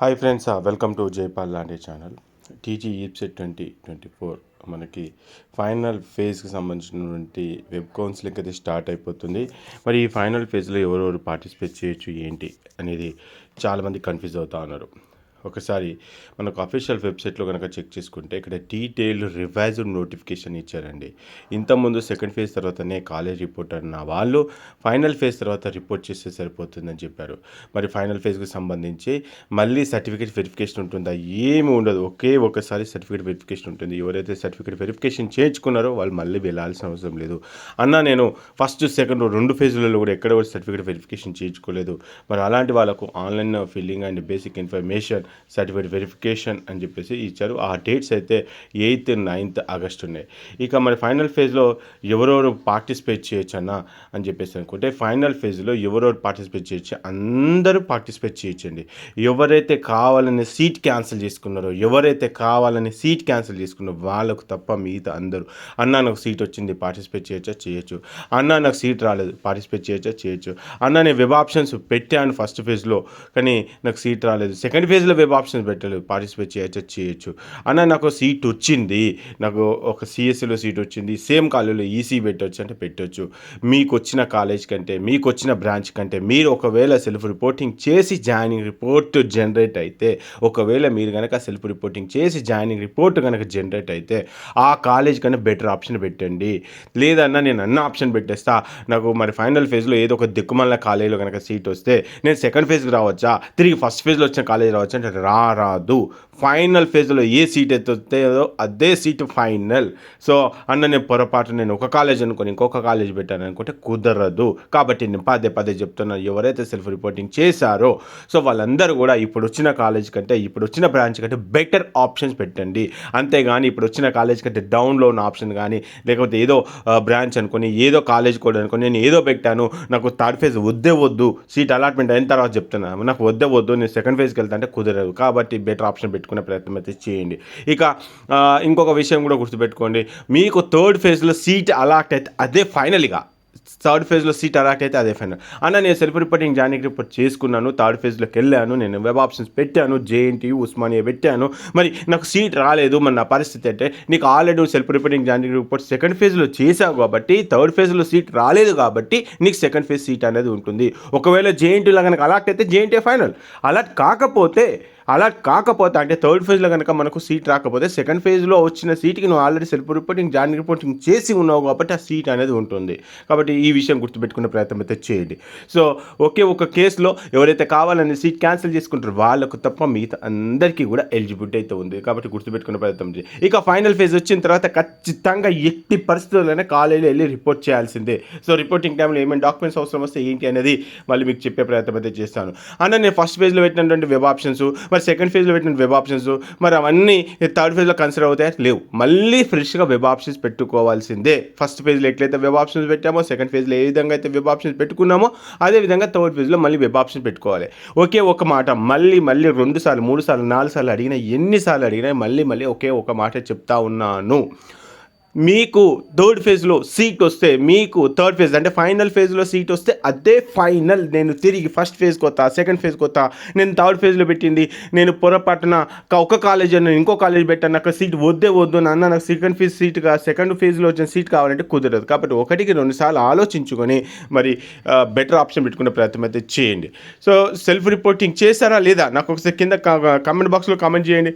Hi friends, welcome to Jaipal లాంటి channel. TG EAPCET 2024 మనకి final ఫేజ్కి సంబంధించినటువంటి వెబ్ కౌన్సిలింగ్ అయితే స్టార్ట్ అయిపోతుంది. మరి ఈ ఫైనల్ ఫేజ్లో ఎవరెవరు పార్టిసిపేట్ చేయొచ్చు ఏంటి అనేది చాలామంది కన్ఫ్యూజ్ అవుతూ ఉన్నారు. ఒకసారి మనకు అఫీషియల్ వెబ్సైట్లో కనుక చెక్ చేసుకుంటే ఇక్కడ డీటెయిల్డ్ రివైజ్డ్ నోటిఫికేషన్ ఇచ్చారండి. ఇంతకుముందు సెకండ్ ఫేజ్ తర్వాతనే కాలేజ్ రిపోర్ట్ అన్న వాళ్ళు ఫైనల్ ఫేజ్ తర్వాత రిపోర్ట్ చేస్తే సరిపోతుందని చెప్పారు. మరి ఫైనల్ ఫేజ్కి సంబంధించి మళ్ళీ సర్టిఫికేట్ వెరిఫికేషన్ ఉంటుందా? ఏమి ఉండదు, ఒకసారి సర్టిఫికేట్ వెరిఫికేషన్ ఉంటుంది. ఎవరైతే సర్టిఫికేట్ వెరిఫికేషన్ చేయించుకున్నారో వాళ్ళు మళ్ళీ వెళ్ళాల్సిన అవసరం లేదు. నేను ఫస్ట్ సెకండ్ రెండు ఫేజ్లలో కూడా ఎక్కడ కూడా సర్టిఫికేట్ వెరిఫికేషన్ చేయించుకోలేదు. మరి అలాంటి వాళ్ళకు online filling and basic information certificate verification అని చెప్పేసి ఇచ్చారు. ఆ డేట్స్ అయితే 8th, 9th ఆగస్ట్ ఉన్నాయి. ఇక మరి ఫైనల్ ఫేజ్లో ఎవరెవరు పార్టిసిపేట్ చేయొచ్చు అని చెప్పేసి అనుకుంటే ఫైనల్ ఫేజ్లో ఎవరెవరు పార్టిసిపేట్ చేయొచ్చు, అందరూ పార్టిసిపేట్ చేయొచ్చండి. ఎవరైతే కావాలని సీట్ క్యాన్సిల్ చేసుకున్నారో వాళ్ళకు తప్ప మిగతా అందరూ నాకు సీట్ వచ్చింది పార్టిసిపేట్ చేయొచ్చు. నాకు సీట్ రాలేదు పార్టిసిపేట్ చేయొచ్చు. నేను వెబ్ ఆప్షన్స్ పెట్టాను ఫస్ట్ ఫేజ్లో, కానీ నాకు సీట్ రాలేదు. సెకండ్ ఫేజ్లో వెబ్ ఆప్షన్స్ పెట్టలేదు, పార్టిసిపేట్ చేయొచ్చు. నాకు సీట్ వచ్చింది, నాకు ఒక సిఎస్సిలో సీట్ వచ్చింది, సేమ్ కాలేజీలో ఈసీ పెట్టవచ్చు అంటే పెట్టవచ్చు. మీకు వచ్చిన కాలేజ్ కంటే, మీకు వచ్చిన బ్రాంచ్ కంటే మీరు ఒకవేళ సెల్ఫ్ రిపోర్టింగ్ చేసి జాయినింగ్ రిపోర్ట్ జనరేట్ అయితే, ఒకవేళ మీరు కనుక సెల్ఫ్ రిపోర్టింగ్ చేసి జాయినింగ్ రిపోర్ట్ కనుక జనరేట్ అయితే ఆ కాలేజ్ కన్నా బెటర్ ఆప్షన్ పెట్టండి. లేదన్నా నేను అన్న ఆప్షన్ పెట్టేస్తా, నాకు మరి ఫైనల్ ఫేజ్లో ఏదో ఒక దిక్కుమల్ల కాలేజీలో కనుక సీట్ వస్తే నేను సెకండ్ ఫేజ్కి రావచ్చా, తిరిగి ఫస్ట్ ఫేజ్లో వచ్చిన కాలేజ్ రావచ్చా అంటే రాదు. ఫైనల్ ఫేజ్లో ఏ సీట్ అయితే వస్తుందో అదే సీటు ఫైనల్. సో నేను పొరపాటు నేను ఒక కాలేజ్ అనుకుని ఇంకొక కాలేజ్ పెట్టాను అనుకుంటే కుదరదు. కాబట్టి నేను పదే చెప్తున్నాను, ఎవరైతే సెల్ఫ్ రిపోర్టింగ్ చేశారో సో వాళ్ళందరూ కూడా ఇప్పుడు వచ్చిన కాలేజ్ కంటే, ఇప్పుడు వచ్చిన బ్రాంచ్ కంటే బెటర్ ఆప్షన్స్ పెట్టండి. అంతేగాని ఇప్పుడు వచ్చిన కాలేజ్ కంటే డౌన్లో ఉన్న ఆప్షన్ కానీ, లేకపోతే ఏదో బ్రాంచ్ అనుకుని ఏదో కాలేజ్ కూడా అనుకుని నేను ఏదో పెట్టాను, నాకు థర్డ్ ఫేజ్ వద్దు, సీట్ అలాట్మెంట్ అయిన తర్వాత చెప్తున్నాను, నాకు వద్దు, నేను సెకండ్ ఫేజ్కి వెళ్తా అంటే కుదరదు. కాబట్టి బెటర్ ఆప్షన్ పెట్టుకునే ప్రయత్నం అయితే చేయండి. ఇక ఇంకొక విషయం కూడా గుర్తుపెట్టుకోండి, మీకు థర్డ్ ఫేజ్లో సీట్ అలాట్ అయితే అదే ఫైనల్గా, థర్డ్ ఫేజ్లో సీట్ అలాట్ అయితే అదే ఫైనల్. నేను సెల్ఫ్ రిపోర్టింగ్ జాయినింగ్ రిపోర్ట్ చేసుకున్నాను, థర్డ్ ఫేజ్లోకి వెళ్ళాను, నేను వెబ్ ఆప్షన్స్ పెట్టాను, జేఎన్టీయూ ఉస్మానియా పెట్టాను, మరి నాకు సీట్ రాలేదు. మరి నా పరిస్థితి అంటే, నీకు already self reporting joining report second ఫేజ్లో చేసావు కాబట్టి, థర్డ్ ఫేజ్లో సీట్ రాలేదు కాబట్టి నీకు సెకండ్ ఫేజ్ సీట్ అనేది ఉంటుంది. ఒకవేళ జేఎన్టీయూలో కనుక అలాట్ అయితే జేఎన్టీ ఫైనల్, అలాట్ కాకపోతే అంటే థర్డ్ ఫేజ్లో కనుక మనకు సీట్ రాకపోతే సెకండ్ ఫేజ్లో వచ్చిన సీట్కి నువ్వు already self reporting joining reporting చేసి ఉన్నావు కాబట్టి ఆ సీట్ అనేది ఉంటుంది. కాబట్టి ఈ విషయం గుర్తుపెట్టుకునే ప్రయత్నం అయితే చేయండి. సో ఒక కేసులో ఎవరైతే కావాలని సీట్ క్యాన్సిల్ చేసుకుంటారో వాళ్ళకు తప్ప మిగతా అందరికీ కూడా ఎలిజిబిలిటీ అయితే ఉంది. కాబట్టి గుర్తుపెట్టుకునే ప్రయత్నం చేయండి. ఇక ఫైనల్ ఫేజ్ వచ్చిన తర్వాత ఖచ్చితంగా ఎట్టి పరిస్థితుల్లోనే కాలేజీలో వెళ్ళి రిపోర్ట్ చేయాల్సిందే. సో రిపోర్టింగ్ టైంలో ఏమైనా డాక్యుమెంట్స్ అవసరం వస్తే ఏంటి అనేది మళ్ళీ మీకు చెప్పే ప్రయత్నం అయితే చేస్తాను. నేను ఫస్ట్ ఫేజ్లో పెట్టినటువంటి వెబ్ ఆప్షన్స్, మరి సెకండ్ ఫేజ్లో పెట్టిన వెబ్ ఆప్షన్స్, మరి అవన్నీ థర్డ్ ఫేజ్లో కన్సిడర్ అవుతాయి లేవు, మళ్ళీ ఫ్రెష్గా వెబ్ ఆప్షన్స్ పెట్టుకోవాల్సిందే. ఫస్ట్ ఫేజ్లో ఎట్లయితే వెబ్ ఆప్షన్స్ పెట్టామో, సెకండ్ ఫేజ్లో ఏ విధంగా అయితే వెబ్ ఆప్షన్స్ పెట్టుకున్నామో అదే విధంగా థర్డ్ ఫేజ్లో మళ్ళీ వెబ్ ఆప్షన్స్ పెట్టుకోవాలి. ఒక మాట మళ్ళీ 2 సార్లు 3 సార్లు 4 సార్లు అడిగినా, ఎన్నిసార్లు అడిగినా మళ్ళీ ఒక మాట చెప్తా ఉన్నాను, మీకు థర్డ్ ఫేజ్లో సీట్ వస్తే, మీకు థర్డ్ ఫేజ్ అంటే ఫైనల్ ఫేజ్లో సీట్ వస్తే అదే ఫైనల్. నేను తిరిగి ఫస్ట్ ఫేజ్కి వస్తా, సెకండ్ ఫేజ్కి వస్తా, నేను థర్డ్ ఫేజ్లో పెట్టింది నేను పొరపాటున ఒక కాలేజ్ నేను ఇంకో కాలేజ్ పెట్టాను, నాకు సీట్ వద్దు నాకు సెకండ్ ఫేజ్ సీట్గా సెకండ్ ఫేజ్లో వచ్చిన సీట్ కావాలంటే కుదరదు. కాబట్టి 1-2 సార్లు ఆలోచించుకొని మరి బెటర్ ఆప్షన్ పెట్టుకునే ప్రయత్నం అయితే చేయండి. సో సెల్ఫ్ రిపోర్టింగ్ చేశారా లేదా నాకు ఒకసారి కింద కామెంట్ బాక్స్లో కామెంట్ చేయండి.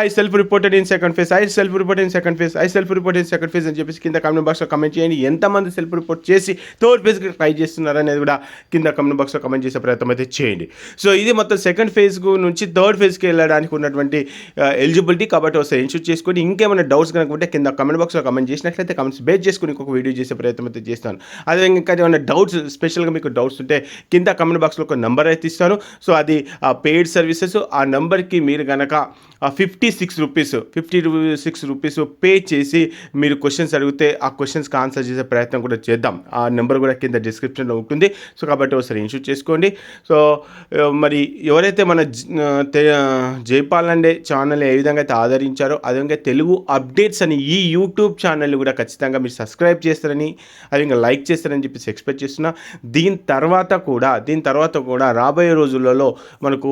I self reported in second phase, I self reported in second phase, I self reported in second phase అని చెప్పేసి కింద కామెంట్ బాక్స్లో కమెంట్ చేయండి. ఎంతమంది సెల్ఫ్ రిపోర్ట్ చేసి థర్డ్ ఫేజ్కి ట్రై చేస్తున్నారు అనేది కూడా కింద కామెంట్ బాక్స్లో కమెంట్ చేసే ప్రయత్నం అయితే చేయండి. సో ఇది మొత్తం సెకండ్ ఫేజ్ నుంచి థర్డ్ ఫేజ్కి వెళ్ళడానికి ఉన్నటువంటి ఎలిజిబిలిటీ. కాబట్టి ఒకసారి ఇన్షూర్ చేసుకొని ఇంకేమైనా డౌట్స్ కనుక ఉంటే కింద కామెంట్ బాక్స్లో కమెంట్ చేసినట్లయితే కమెంట్స్ బేస్ చేసుకుని ఇంకొక వీడియో చేసే ప్రయత్నం అయితే చేస్తాను. అదేవిధంగా ఇంకా ఏమైనా డౌట్స్, స్పెషల్గా మీకు డౌట్స్ ఉంటే కింద కామెంట్ బాక్స్లో ఒక నెంబర్ అయితే ఇస్తాను. సో అది పెయిడ్ సర్వీసెస్. ఆ నెంబర్కి మీరు కనుక 56 రూపీస్ పే చేసి మీరు మీరు క్వశ్చన్స్ అడిగితే ఆ క్వశ్చన్స్కి ఆన్సర్ చేసే ప్రయత్నం కూడా చేద్దాం. ఆ నెంబర్ కూడా కింద డిస్క్రిప్షన్లో ఉంటుంది. సో కాబట్టి ఒకసారి ఇన్షూట్ చేసుకోండి. సో మరి ఎవరైతే మన జైపాల్ అండే ఛానల్ ఏ విధంగా అయితే ఆదరించారో అదేవిధంగా తెలుగు అప్డేట్స్ అని ఈ యూట్యూబ్ ఛానల్ కూడా ఖచ్చితంగా మీరు సబ్స్క్రైబ్ చేస్తారని అదేవిధంగా లైక్ చేస్తారని చెప్పేసి ఎక్స్పెక్ట్ చేస్తున్నా. దీని తర్వాత కూడా రాబోయే రోజులలో మనకు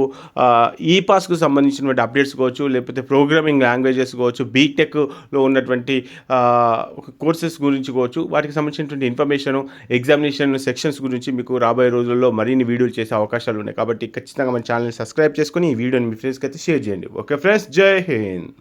ఈ పాస్కు సంబంధించినటువంటి అప్డేట్స్ కావచ్చు, లేకపోతే ప్రోగ్రామింగ్ లాంగ్వేజెస్ కావచ్చు, బీటెక్లో ఉన్నటువంటి కోర్సెస్ గురించి కావచ్చు, వాటికి సంబంధించినటువంటి ఇన్ఫర్మేషన్, ఎగ్జామినేషన్ సెక్షన్స్ గురించి మీకు రాబోయే రోజుల్లో మరిన్ని వీడియోలు చేసే అవకాశాలు ఉన్నాయి. కాబట్టి ఖచ్చితంగా మన ఛానల్ని సబ్స్క్రైబ్ చేసుకొని ఈ వీడియోని మీ ఫ్రెండ్స్కి అయితే షేర్ చేయండి. ఓకే ఫ్రెండ్స్, జై హింద్.